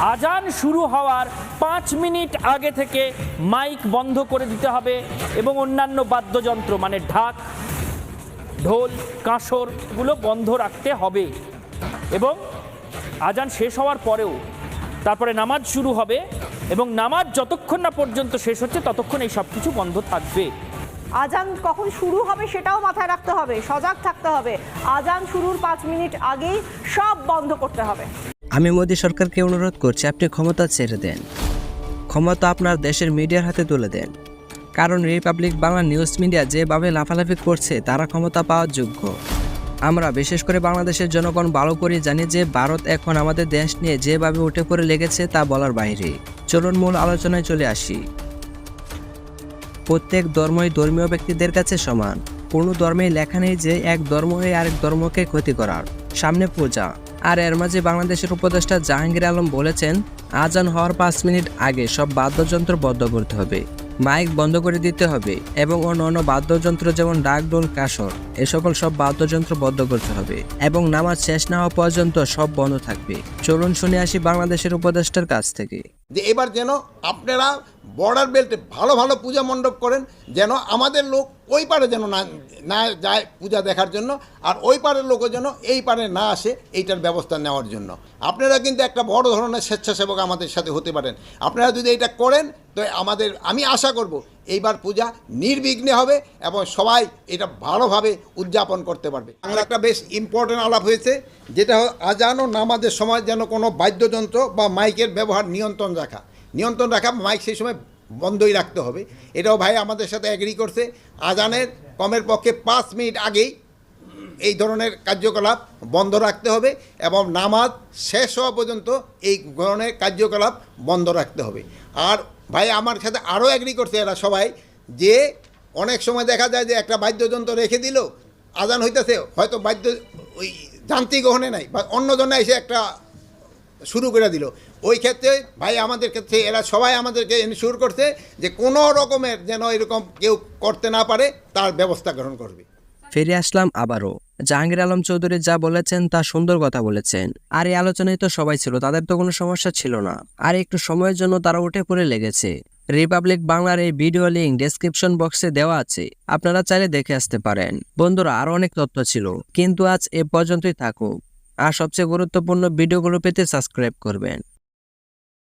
আজান শুরু হওয়ার 5 মিনিট আগে থেকে মাইক বন্ধ করে দিতে হবে এবং অন্যান্য বাদ্যযন্ত্র মানে ঢাক, ঢোল, কাঁসর এগুলো বন্ধ রাখতে হবে। এবং আজান শেষ হওয়ার পরেও তারপরে নামাজ শুরু হবে এবং নামাজ যতক্ষণ না পর্যন্ত শেষ হচ্ছে ততক্ষণ এই সব কিছু বন্ধ থাকবে। আজান কখন শুরু হবে সেটাও মাথায় রাখতে হবে, সজাগ থাকতে হবে। আজান শুরুর 5 মিনিট আগেই সব বন্ধ করতে হবে। আমি মোদী সরকারকে অনুরোধ করছি, আপনি ক্ষমতা ছেড়ে দেন, ক্ষমতা আপনার দেশের মিডিয়ার হাতে তুলে দেন। কারণ রিপাবলিক বাংলা নিউজ মিডিয়া যেভাবে লাফালাফি করছে তারা ক্ষমতা পাওয়ার যোগ্য। আমরা বিশেষ করে বাংলাদেশের জনগণ ভালো করে জানি যে ভারত এখন আমাদের দেশ নিয়ে যেভাবে উঠে পড়ে লেগেছে তা বলার বাইরে। চলুন মূল আলোচনায় চলে আসি। প্রত্যেক ধর্মই ধর্মীয় ব্যক্তিদের কাছে সমান। কোনো ধর্মেই লেখা নেই যে এক ধর্ম হয়ে আরেক ধর্মকে ক্ষতি করার। সামনে পূজা, আর এর মাঝে বাংলাদেশের উপদেষ্টা জাহাঙ্গীর আলম বলেছেন আজান হওয়ার 5 মিনিট আগে সব বাদ্যযন্ত্র বন্ধ করতে হবে, মাইক বন্ধ করে দিতে হবে এবং অন্যান্য বাদ্যযন্ত্র যেমন ডাক, ঢোল, কাসর এ সকল সব বাদ্যযন্ত্র বন্ধ করতে হবে এবং নামাজ শেষ না হওয়া পর্যন্ত সব বন্ধ থাকবে। চলুন শুনে আসি বাংলাদেশের উপদেষ্টার কাছ থেকে। যে এবার যেন আপনারা বর্ডার বেল্টে ভালো ভালো পূজা মণ্ডপ করেন, যেন আমাদের লোক ওই পারে যেন না যায় পূজা দেখার জন্য, আর ওই পারের লোকও যেন এই পারে না আসে, এইটার ব্যবস্থা নেওয়ার জন্য। আপনারা কিন্তু একটা বড় ধরনের স্বেচ্ছাসেবক আমাদের সাথে হতে পারেন। আপনারা যদি এটা করেন তো আমি আশা করব এইবার পূজা নির্বিঘ্নে হবে এবং সবাই এটা ভালোভাবে উদযাপন করতে পারবে। বাংলা একটা বেশ ইম্পর্টেন্ট আলাপ হয়েছে, যেটা আজান ও নামাজের সময় যেন কোনো বাদ্যযন্ত্র বা মাইকের ব্যবহার নিয়ন্ত্রণ রাখা, মাইক সেই সময় বন্ধই রাখতে হবে। এটাও ভাই আমাদের সাথে এগ্রি করছে। আজানের কমের পক্ষে 5 মিনিট আগেই এই ধরনের কার্যকলাপ বন্ধ রাখতে হবে এবং নামাজ শেষ হওয়া পর্যন্ত এই ধরনের কার্যকলাপ বন্ধ রাখতে হবে। আর ভাই আমার সাথে আরও এগ্রি করছে এরা সবাই, যে অনেক সময় দেখা যায় যে একটা বাদ্যযন্ত্র রেখে দিল, আজান হইতেছে, হয়তো ওই যান্ত্রিক গ্রহণে নাই বা অন্যজনে এসে একটা শুরু করে দিল। ওই ক্ষেত্রে ভাই আমাদের ক্ষেত্রে এরা সবাই আমাদেরকে এনশিওর করছে যে কোনো রকমের যেন এরকম কেউ করতে না পারে তার ব্যবস্থা গ্রহণ করবে। ফিরে আসলাম আবারও। জাহাঙ্গীর আলম চৌধুরী যা বলেছেন তা সুন্দর কথা বলেছেন। আর এই আলোচনায় তো সবাই ছিল, তাদের তো কোনো সমস্যা ছিল না। আর একটু সময়ের জন্য তারা উঠে পড়ে লেগেছে। রিপাবলিক বাংলার এই ভিডিও লিঙ্ক ডেসক্রিপশন বক্সে দেওয়া আছে, আপনারা চাইলে দেখে আসতে পারেন। বন্ধুরা, আরো অনেক তথ্য ছিল, কিন্তু আজ এ পর্যন্তই থাকুক। আর সবচেয়ে গুরুত্বপূর্ণ ভিডিওগুলো পেতে সাবস্ক্রাইব করবেন।